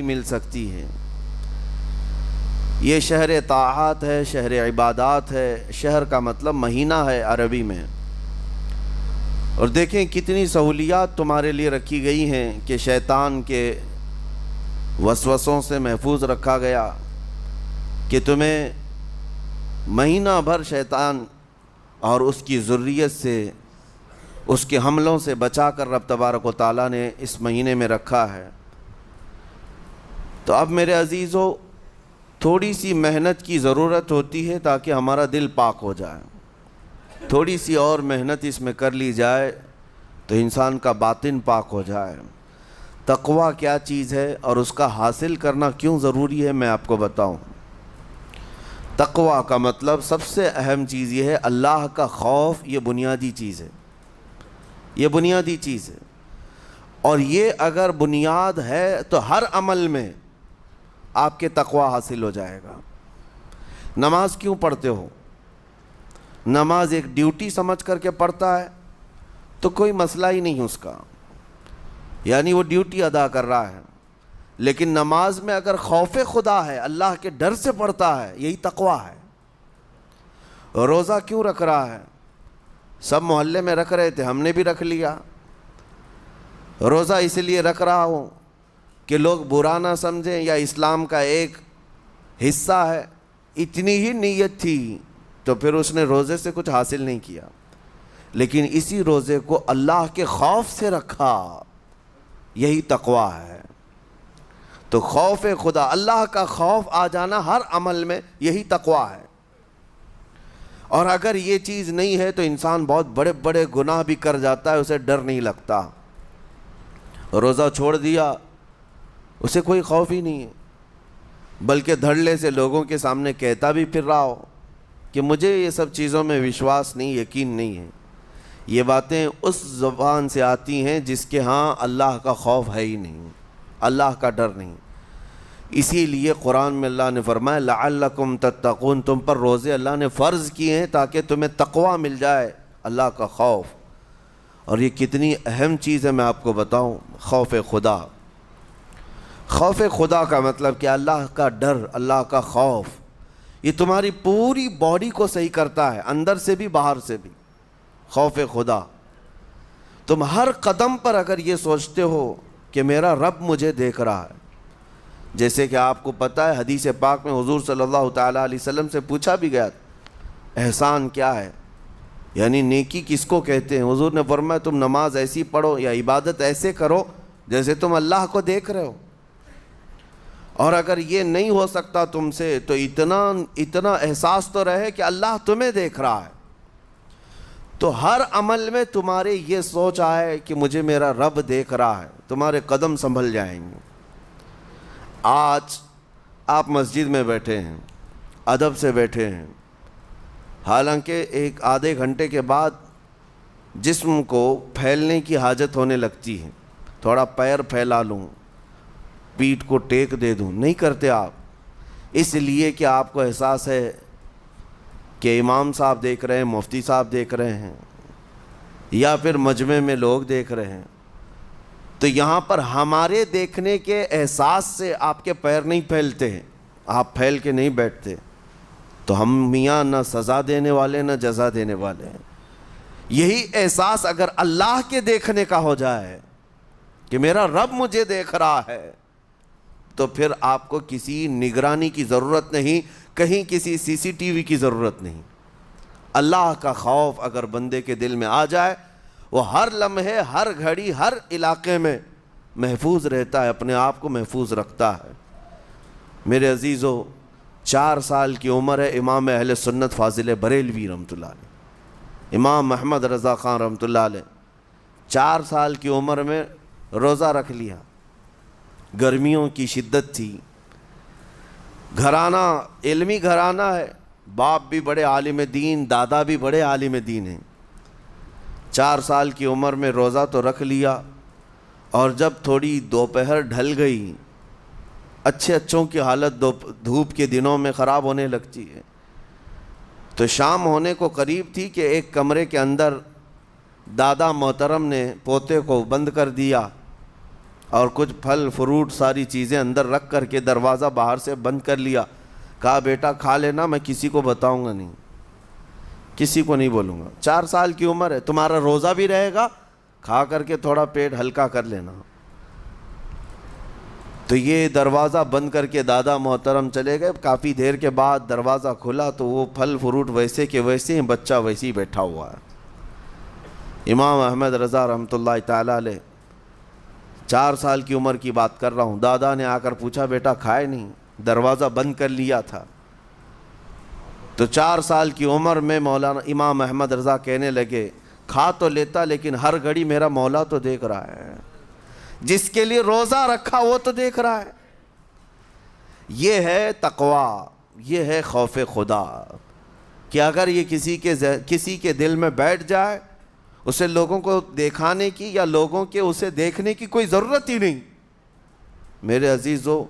مل سکتی ہے۔ یہ شہر طاعات ہے، شہر عبادات ہے۔ شہر کا مطلب مہینہ ہے عربی میں۔ اور دیکھیں کتنی سہولیات تمہارے لیے رکھی گئی ہیں کہ شیطان کے وسوسوں سے محفوظ رکھا گیا، کہ تمہیں مہینہ بھر شیطان اور اس کی ذریت سے، اس کے حملوں سے بچا کر رب تبارک و تعالیٰ نے اس مہینے میں رکھا ہے۔ تو اب میرے عزیزو، تھوڑی سی محنت کی ضرورت ہوتی ہے تاکہ ہمارا دل پاک ہو جائے۔ تھوڑی سی اور محنت اس میں کر لی جائے تو انسان کا باطن پاک ہو جائے۔ تقویٰ کیا چیز ہے اور اس کا حاصل کرنا کیوں ضروری ہے، میں آپ کو بتاؤں۔ تقویٰ کا مطلب سب سے اہم چیز یہ ہے اللہ کا خوف۔ یہ بنیادی چیز ہے، یہ بنیادی چیز ہے۔ اور یہ اگر بنیاد ہے تو ہر عمل میں آپ کے تقویٰ حاصل ہو جائے گا۔ نماز کیوں پڑھتے ہو؟ نماز ایک ڈیوٹی سمجھ کر کے پڑھتا ہے تو کوئی مسئلہ ہی نہیں اس کا، یعنی وہ ڈیوٹی ادا کر رہا ہے۔ لیکن نماز میں اگر خوف خدا ہے، اللہ کے ڈر سے پڑھتا ہے، یہی تقویٰ ہے۔ روزہ کیوں رکھ رہا ہے؟ سب محلے میں رکھ رہے تھے، ہم نے بھی رکھ لیا۔ روزہ اس لیے رکھ رہا ہوں کہ لوگ برا نہ سمجھیں، یا اسلام کا ایک حصہ ہے۔ اتنی ہی نیت تھی تو پھر اس نے روزے سے کچھ حاصل نہیں کیا، لیکن اسی روزے کو اللہ کے خوف سے رکھا، یہی تقویٰ ہے۔ تو خوف خدا، اللہ کا خوف آ جانا ہر عمل میں، یہی تقویٰ ہے۔ اور اگر یہ چیز نہیں ہے تو انسان بہت بڑے بڑے گناہ بھی کر جاتا ہے، اسے ڈر نہیں لگتا۔ روزہ چھوڑ دیا، اسے کوئی خوف ہی نہیں ہے، بلکہ دھڑلے سے لوگوں کے سامنے کہتا بھی پھر رہا ہو کہ مجھے یہ سب چیزوں میں وشواس نہیں، یقین نہیں ہے۔ یہ باتیں اس زبان سے آتی ہیں جس کے ہاں اللہ کا خوف ہے ہی نہیں، اللہ کا ڈر نہیں۔ اسی لیے قرآن میں اللہ نے فرمایا لعلکم تتقون، تم پر روزے اللہ نے فرض کیے ہیں تاکہ تمہیں تقویٰ مل جائے، اللہ کا خوف۔ اور یہ کتنی اہم چیز ہے میں آپ کو بتاؤں، خوف خدا۔ خوف خدا کا مطلب کہ اللہ کا ڈر، اللہ کا خوف، یہ تمہاری پوری باڈی کو صحیح کرتا ہے، اندر سے بھی باہر سے بھی۔ خوف خدا، تم ہر قدم پر اگر یہ سوچتے ہو کہ میرا رب مجھے دیکھ رہا ہے، جیسے کہ آپ کو پتہ ہے حدیث پاک میں حضور صلی اللہ تعالیٰ علیہ وسلم سے پوچھا بھی گیا احسان کیا ہے، یعنی نیکی کس کو کہتے ہیں؟ حضور نے فرمایا تم نماز ایسی پڑھو یا عبادت ایسے کرو جیسے تم اللہ کو دیکھ رہے ہو۔ اور اگر یہ نہیں ہو سکتا تم سے تو اتنا احساس تو رہے کہ اللہ تمہیں دیکھ رہا ہے۔ تو ہر عمل میں تمہارے یہ سوچ آئے کہ مجھے میرا رب دیکھ رہا ہے، تمہارے قدم سنبھل جائیں گے۔ آج آپ مسجد میں بیٹھے ہیں، ادب سے بیٹھے ہیں، حالانکہ ایک آدھے گھنٹے کے بعد جسم کو پھیلنے کی حاجت ہونے لگتی ہے، تھوڑا پیر پھیلا لوں، پیٹھ کو ٹیک دے دوں، نہیں کرتے آپ، اس لیے کہ آپ کو احساس ہے کہ امام صاحب دیکھ رہے ہیں، مفتی صاحب دیکھ رہے ہیں، یا پھر مجمع میں لوگ دیکھ رہے ہیں۔ تو یہاں پر ہمارے دیکھنے کے احساس سے آپ کے پیر نہیں پھیلتے ہیں، آپ پھیل کے نہیں بیٹھتے۔ تو ہم میاں نہ سزا دینے والے نہ جزا دینے والے ہیں۔ یہی احساس اگر اللہ کے دیکھنے کا ہو جائے کہ میرا رب مجھے دیکھ رہا ہے، تو پھر آپ کو کسی نگرانی کی ضرورت نہیں، کہیں کسی سی سی ٹی وی کی ضرورت نہیں۔ اللہ کا خوف اگر بندے کے دل میں آ جائے، وہ ہر لمحے، ہر گھڑی، ہر علاقے میں محفوظ رہتا ہے، اپنے آپ کو محفوظ رکھتا ہے۔ میرے عزیزو، 4 سال کی عمر ہے امام اہل سنت فاضل بریلوی رحمۃ اللہ علیہ، امام محمد رضا خان رحمۃ اللہ علیہ، 4 سال کی عمر میں روزہ رکھ لیا۔ گرمیوں کی شدت تھی، گھرانہ علمی گھرانہ ہے، باپ بھی بڑے عالم دین، دادا بھی بڑے عالم دین ہیں۔ 4 سال کی عمر میں روزہ تو رکھ لیا، اور جب تھوڑی دوپہر ڈھل گئی، اچھوں کی حالت دھوپ کے دنوں میں خراب ہونے لگتی ہے، تو شام ہونے کو قریب تھی کہ ایک کمرے کے اندر دادا محترم نے پوتے کو بند کر دیا اور کچھ پھل فروٹ ساری چیزیں اندر رکھ کر کے دروازہ باہر سے بند کر لیا. کہا بیٹا کھا لینا، میں کسی کو بتاؤں گا نہیں، کسی کو نہیں بولوں گا. 4 سال کی عمر ہے، تمہارا روزہ بھی رہے گا، کھا کر کے تھوڑا پیٹ ہلکا کر لینا. تو یہ دروازہ بند کر کے دادا محترم چلے گئے. کافی دیر کے بعد دروازہ کھلا تو وہ پھل فروٹ ویسے کے ویسے ہیں، بچہ ویسے ہی بیٹھا ہوا ہے. امام احمد رضا رحمۃ اللہ تعالیٰ علیہ، 4 سال کی عمر کی بات کر رہا ہوں. دادا نے آ کر پوچھا بیٹا کھائے نہیں؟ دروازہ بند کر لیا تھا. تو 4 سال کی عمر میں مولانا امام احمد رضا کہنے لگے کھا تو لیتا لیکن ہر گھڑی میرا مولا تو دیکھ رہا ہے، جس کے لیے روزہ رکھا وہ تو دیکھ رہا ہے. یہ ہے تقویٰ، یہ ہے خوف خدا، کہ اگر یہ کسی کے دل میں بیٹھ جائے، اسے لوگوں کو دکھانے کی یا لوگوں کے اسے دیکھنے کی کوئی ضرورت ہی نہیں. میرے عزیزو،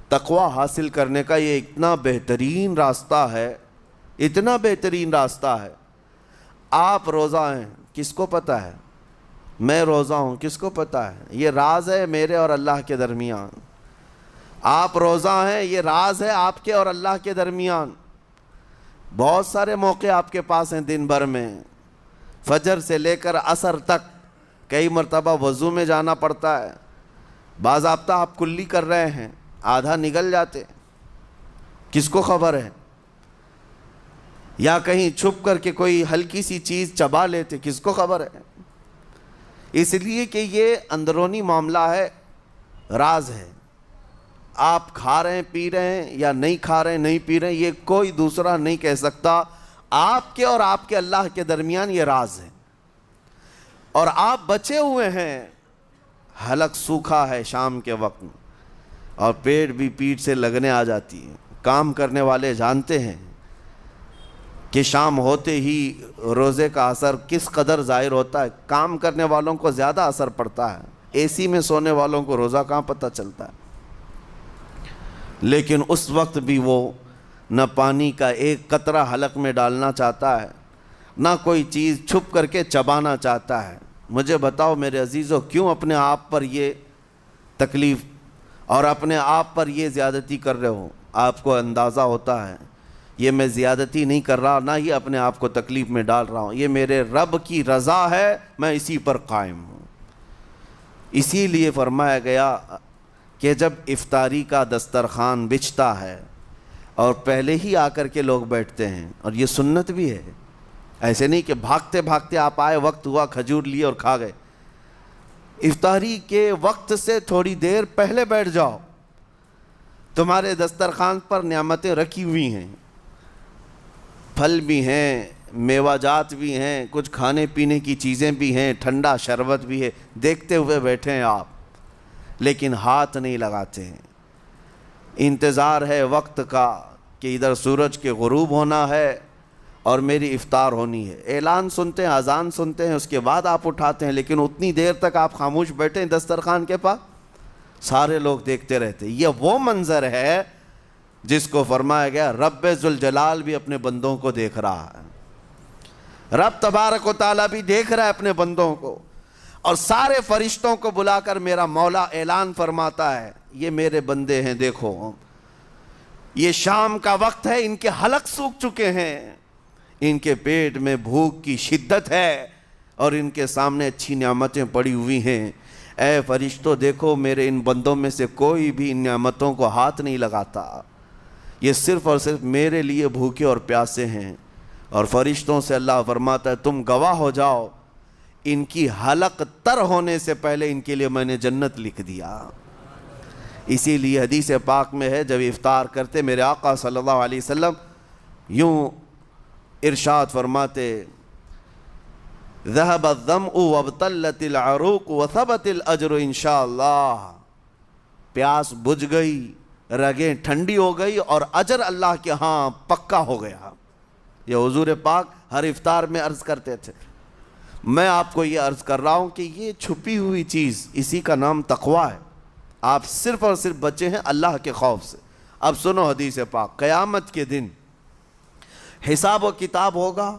تقویٰ حاصل کرنے کا یہ اتنا بہترین راستہ ہے، اتنا بہترین راستہ ہے. آپ روزہ ہیں، کس کو پتہ ہے؟ میں روزہ ہوں، کس کو پتہ ہے؟ یہ راز ہے میرے اور اللہ کے درمیان. آپ روزہ ہیں، یہ راز ہے آپ کے اور اللہ کے درمیان. بہت سارے موقع آپ کے پاس ہیں دن بھر میں، فجر سے لے کر عصر تک کئی مرتبہ وضو میں جانا پڑتا ہے. باضابطہ آپ کلی کر رہے ہیں، آدھا نگل جاتے، کس کو خبر ہے؟ یا کہیں چھپ کر کے کوئی ہلکی سی چیز چبا لیتے، کس کو خبر ہے؟ اس لیے کہ یہ اندرونی معاملہ ہے، راز ہے. آپ کھا رہے ہیں پی رہے ہیں یا نہیں کھا رہے ہیں نہیں پی رہے ہیں، یہ کوئی دوسرا نہیں کہہ سکتا. آپ کے اور آپ کے اللہ کے درمیان یہ راز ہے. اور آپ بچے ہوئے ہیں، حلق سوکھا ہے شام کے وقت میں، اور پیٹ بھی پیٹ سے لگنے آ جاتی ہے. کام کرنے والے جانتے ہیں کہ شام ہوتے ہی روزے کا اثر کس قدر ظاہر ہوتا ہے. کام کرنے والوں کو زیادہ اثر پڑتا ہے، اے سی میں سونے والوں کو روزہ کہاں پتہ چلتا ہے. لیکن اس وقت بھی وہ نہ پانی کا ایک قطرہ حلق میں ڈالنا چاہتا ہے، نہ کوئی چیز چھپ کر کے چبانا چاہتا ہے. مجھے بتاؤ میرے عزیزو، کیوں اپنے آپ پر یہ تکلیف اور اپنے آپ پر یہ زیادتی کر رہے ہو؟ آپ کو اندازہ ہوتا ہے یہ میں زیادتی نہیں کر رہا، نہ ہی اپنے آپ کو تکلیف میں ڈال رہا ہوں، یہ میرے رب کی رضا ہے، میں اسی پر قائم ہوں. اسی لیے فرمایا گیا کہ جب افطاری کا دسترخوان بچھتا ہے اور پہلے ہی آ کر کے لوگ بیٹھتے ہیں، اور یہ سنت بھی ہے، ایسے نہیں کہ بھاگتے بھاگتے آپ آئے، وقت ہوا کھجور لیے اور کھا گئے. افطاری کے وقت سے تھوڑی دیر پہلے بیٹھ جاؤ. تمہارے دسترخوان پر نعمتیں رکھی ہوئی ہیں، پھل بھی ہیں، میوہ جات بھی ہیں، کچھ کھانے پینے کی چیزیں بھی ہیں، ٹھنڈا شربت بھی ہے. دیکھتے ہوئے بیٹھے ہیں آپ، لیکن ہاتھ نہیں لگاتے ہیں. انتظار ہے وقت کا کہ ادھر سورج کے غروب ہونا ہے اور میری افطار ہونی ہے. اعلان سنتے ہیں، اذان سنتے ہیں، اس کے بعد آپ اٹھاتے ہیں، لیکن اتنی دیر تک آپ خاموش بیٹھے ہیں دسترخوان کے پاس، سارے لوگ دیکھتے رہتے. یہ وہ منظر ہے جس کو فرمایا گیا رب ذوالجلال بھی اپنے بندوں کو دیکھ رہا ہے. رب تبارک و تعالیٰ بھی دیکھ رہا ہے اپنے بندوں کو، اور سارے فرشتوں کو بلا کر میرا مولا اعلان فرماتا ہے یہ میرے بندے ہیں، دیکھو یہ شام کا وقت ہے، ان کے حلق سوکھ چکے ہیں، ان کے پیٹ میں بھوک کی شدت ہے اور ان کے سامنے اچھی نعمتیں پڑی ہوئی ہیں. اے فرشتوں دیکھو میرے ان بندوں میں سے کوئی بھی ان نعمتوں کو ہاتھ نہیں لگاتا، یہ صرف اور صرف میرے لیے بھوکے اور پیاسے ہیں. اور فرشتوں سے اللہ فرماتا ہے تم گواہ ہو جاؤ، ان کی حلق تر ہونے سے پہلے ان کے لیے میں نے جنت لکھ دیا. اسی لیے حدیث پاک میں ہے جب افطار کرتے میرے آقا صلی اللہ علیہ وسلم یوں ارشاد فرماتے ذهب الظمأ وابتلت العروق وثبت الاجر انشاءاللہ. پیاس بجھ گئی، رگیں ٹھنڈی ہو گئی، اور اجر اللہ کے ہاں پکا ہو گیا. یہ حضور پاک ہر افطار میں عرض کرتے تھے. میں آپ کو یہ عرض کر رہا ہوں کہ یہ چھپی ہوئی چیز، اسی کا نام تقویٰ ہے. آپ صرف اور صرف بچے ہیں اللہ کے خوف سے. اب سنو حدیث پاک، قیامت کے دن حساب و کتاب ہوگا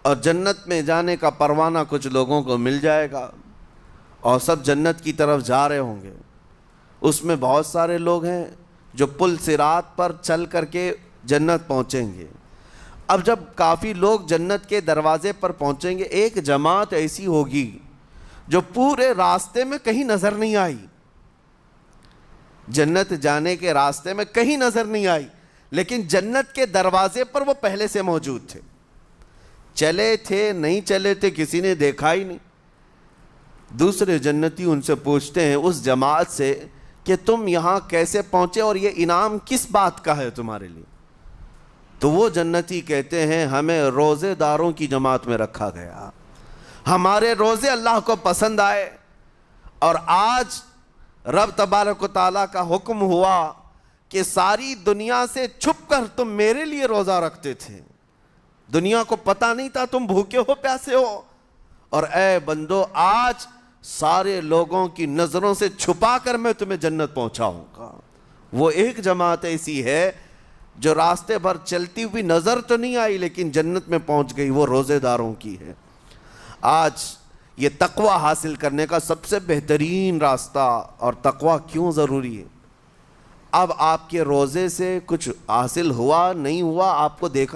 اور جنت میں جانے کا پروانہ کچھ لوگوں کو مل جائے گا اور سب جنت کی طرف جا رہے ہوں گے. اس میں بہت سارے لوگ ہیں جو پل صراط پر چل کر کے جنت پہنچیں گے. اب جب کافی لوگ جنت کے دروازے پر پہنچیں گے، ایک جماعت ایسی ہوگی جو پورے راستے میں کہیں نظر نہیں آئی، جنت جانے کے راستے میں کہیں نظر نہیں آئی، لیکن جنت کے دروازے پر وہ پہلے سے موجود تھے. چلے تھے نہیں چلے تھے کسی نے دیکھا ہی نہیں. دوسرے جنتی ان سے پوچھتے ہیں اس جماعت سے کہ تم یہاں کیسے پہنچے اور یہ انعام کس بات کا ہے تمہارے لیے؟ تو وہ جنتی کہتے ہیں ہمیں روزے داروں کی جماعت میں رکھا گیا، ہمارے روزے اللہ کو پسند آئے، اور آج رب تبارک و تعالیٰ کا حکم ہوا کہ ساری دنیا سے چھپ کر تم میرے لیے روزہ رکھتے تھے، دنیا کو پتہ نہیں تھا تم بھوکے ہو پیاسے ہو، اور اے بندو آج سارے لوگوں کی نظروں سے چھپا کر میں تمہیں جنت پہنچاؤں گا. وہ ایک جماعت ایسی ہے جو راستے بھر چلتی ہوئی نظر تو نہیں آئی لیکن جنت میں پہنچ گئی، وہ روزے داروں کی ہے. آج یہ تقوی حاصل کرنے کا سب سے بہترین راستہ، اور تقوی کیوں ضروری ہے؟ اب آپ کے روزے سے کچھ حاصل ہوا نہیں ہوا آپ کو دیکھا